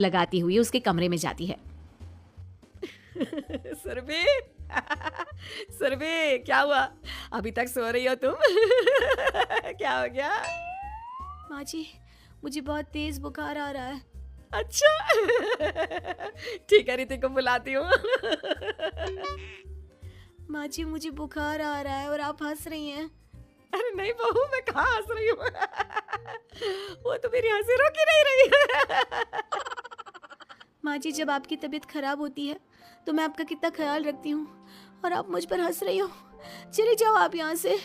लगाती हुई उसके कमरे में जाती है। सुरभि सुरभि, क्या हुआ? अभी तक सो रही हो तुम? क्या हो गया? माँ जी, मुझे बहुत तेज बुखार आ रहा है। अच्छा। ठीक है, रीति को बुलाती हूँ। माँ जी, मुझे बुखार आ रहा है और आप हंस रही हैं। अरे नहीं बहू, मैं कहाँ हंस रही हूँ। वो तो मेरी हंसी रोक ही नहीं रही है। माँ जी, जब आपकी तबीयत खराब होती है तो मैं आपका कितना ख्याल रखती हूँ और आप मुझ पर हंस रही हो। चली जाओ आप यहाँ से।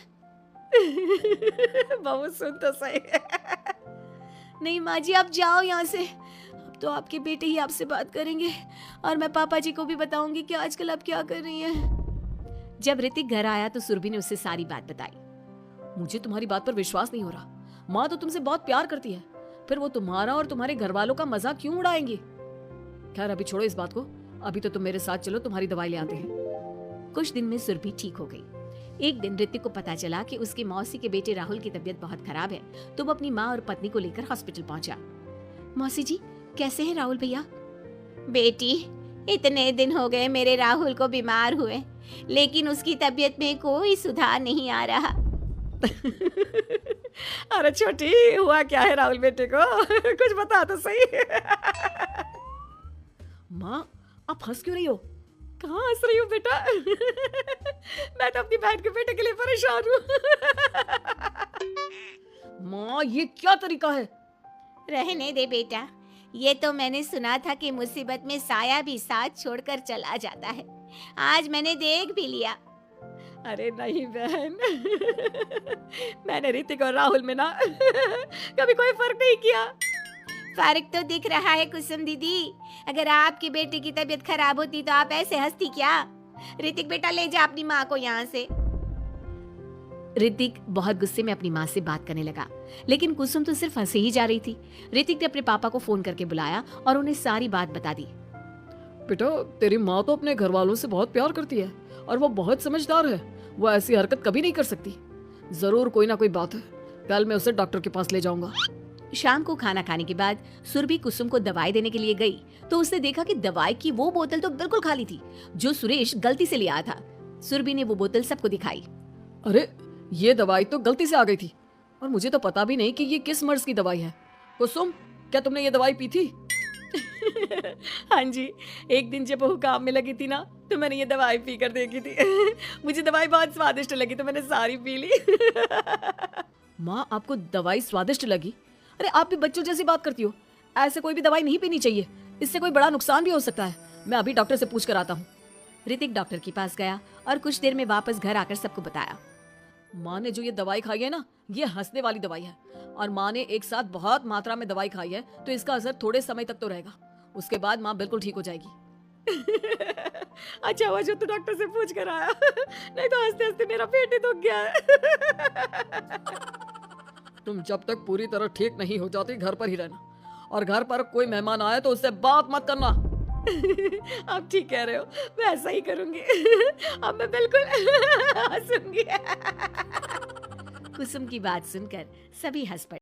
बहू सुन तो सही। नहीं माँ जी, आप जाओ यहाँ से। अब तो आपके बेटे ही आपसे बात करेंगे और मैं पापा जी को भी बताऊंगी कि आजकल आप क्या कर रही हैं। जब ऋतिक घर आया तो सुरभि ने उससे सारी बात बताई। मुझे तुम्हारी बात पर विश्वास नहीं हो रहा। माँ तो तुमसे बहुत प्यार करती है, फिर वो तुम्हारा और तुम्हारे घर वालों का मजाक क्यों उड़ाएंगी? खैर अभी छोड़ो इस बात को, अभी तो तुम मेरे साथ चलो, तुम्हारी दवाई ले आते हैं। कुछ दिन में सुरभि ठीक हो गई। एक दिन ऋतिक को पता चला कि उसकी मौसी के बेटे राहुल की तबीयत बहुत खराब है, तो वो अपनी माँ और पत्नी को लेकर हॉस्पिटल पहुंचा। मौसी जी, कैसे हैं राहुल भैया? बेटी, इतने दिन हो गए मेरे राहुल को बीमार हुए, लेकिन उसकी तबीयत में कोई सुधार नहीं आ रहा। अरे छोटी, हुआ क्या है राहुल बेटे को? कुछ बता तो सही। माँ, आप हंस क्यों रही हो? कहाँ हंस रही हो बेटा? मैं तो अपनी बहन के बेटे के लिए परेशान हूँ। माँ, ये क्या तरीका है? रहने दे बेटा, ये तो मैंने सुना था कि मुसीबत में साया भी साथ छोड़कर चला जाता है। आज मैंने देख भी लिया। अरे नहीं बहन, मैंने ऋतिक और राहुल में ना कभी कोई फर्क नहीं किया। फर्क तो दिख रहा है कुसुम दीदी। अगर आपके बेटे की तबीयत खराब होती तो आप ऐसे हंसती क्या? ऋतिक बेटा, ले जा अपनी माँ को यहाँ से। ऋतिक बहुत गुस्से में अपनी माँ से बात करने लगा, लेकिन कुसुम तो सिर्फ हंसे ही जा रही थी। ऋतिक ने अपने पापा को फोन करके बुलाया और उन्हें सारी बात बता दी। बेटा, तेरी माँ तो अपने घर वालों से बहुत प्यार करती है और वो बहुत समझदार है। वो ऐसी हरकत कभी नहीं कर सकती। जरूर कोई ना कोई बात है। कल मैं उसे डॉक्टर के पास ले जाऊंगा। शाम को खाना खाने के बाद सुरभि कुसुम को दवाई देने के लिए गई तो उसने देखा कि दवाई की वो बोतल तो बिल्कुल खाली थी, जो सुरेश गलती से ले आया था। सुरभि ने वो बोतल सबको दिखाई। अरे, ये दवाई तो गलती से आ गई थी और मुझे तो पता भी नहीं कि ये किस मर्ज की दवाई है। कुसुम, क्या तुमने ये दवाई पी थी? हाँ जी, एक दिन जब बहू काम में लगी थी ना, तो मैंने ये दवाई पी कर देखी थी। मुझे दवाई बहुत स्वादिष्ट लगी तो मैंने सारी पी ली। माँ, आपको दवाई स्वादिष्ट लगी? अरे आप भी बच्चों जैसी बात करती हो। ऐसे कोई भी दवाई नहीं पीनी चाहिए, इससे कोई बड़ा नुकसान भी हो सकता है। मैं अभी डॉक्टर से पूछ कर आता हूँ। ऋतिक डॉक्टर के पास गया और कुछ देर में वापस घर आकर सबको बताया। माँ ने जो ये दवाई खाई है ना, ये हंसने वाली दवाई है और माँ ने एक साथ बहुत मात्रा में दवाई खाई है, तो इसका असर थोड़े समय तक तो रहेगा। उसके बाद माँ बिल्कुल ठीक हो जाएगी। अच्छा हुआ जो तू डॉक्टर से पूछ कर आया, नहीं तो हंसते हंसते मेरा पेट ही दुख गया है। तुम जब तक पूरी तरह ठीक नहीं हो जाती घर पर ही रहना, और घर पर कोई मेहमान आए तो उससे बात मत करना। आप ठीक कह रहे हो, मैं ऐसा ही करूंगी। अब मैं बिल्कुल हंसूंगी। कुसुम की बात सुनकर सभी हंस पड़े।